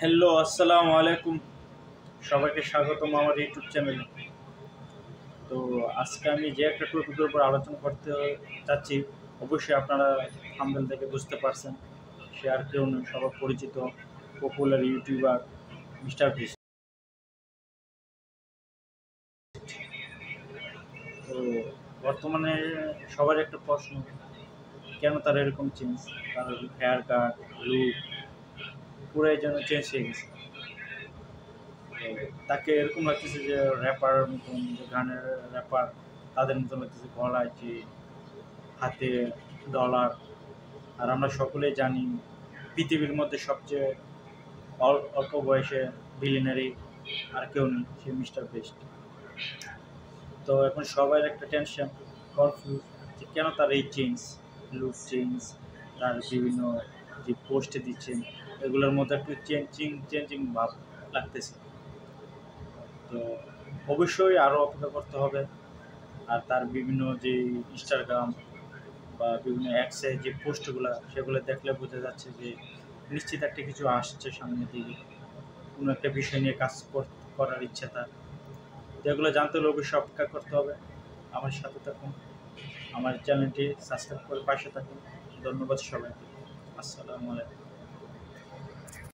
Hello, আসসালামু আলাইকুম। সবাইকে স্বাগতম আমার ইউটিউব চ্যানেলে। তো আজকে আমি যে একটা টপিকের উপর আলোচনা করতে চাচ্ছি, অবশ্যই আপনারা থাম্বনেল থেকে বুঝতে পারছেন। সে আর কেউ নয়, সবার পরিচিত পপুলার ইউটিউবার মিস্টার বিস্ট। তো বর্তমানে সবার একটা প্রশ্ন, কেন তার এরকম চেঞ্জ? তার হেয়ার কাট, লুক পুরাই যেন চেঞ্জ হয়ে গেছে। তো তাকে এরকম লাগতেছে যে র্যাপার মতন, যে গানের র্যাপার তাদের মতন লাগতেছে, গলায় যে, হাতে ডলার। আর আমরা সকলেই জানি পৃথিবীর মধ্যে সবচেয়ে অল্প বয়সে বিলিয়নারি আর কেউ নেই, সে মিস্টার বেস্ট। তো এখন সবার একটা টেনশন, কনফিউজ, যে কেন তার এই চেঞ্জ, লুক চেঞ্জ, তার বিভিন্ন যে পোস্টে দিচ্ছেন এগুলোর মধ্যে একটু চেঞ্জিং ভাব লাগতেছে। তো অবশ্যই আরও অপেক্ষা করতে হবে। আর তার বিভিন্ন যে ইনস্টাগ্রাম বা বিভিন্ন অ্যাপসে যে পোস্টগুলো, সেগুলো দেখলে বোঝা যাচ্ছে যে নিশ্চিত একটা কিছু আসছে সামনের দিকে, কোনো একটা বিষয় নিয়ে কাজ করার ইচ্ছা তার। তো এগুলো জানতে হলে অবশ্যই অপেক্ষা করতে হবে। আমার সাথে থাকুন, আমার চ্যানেলটি সাবস্ক্রাইব করে পাশে থাকুন। ধন্যবাদ সবাইকে। আসসালামু আলাইকুম।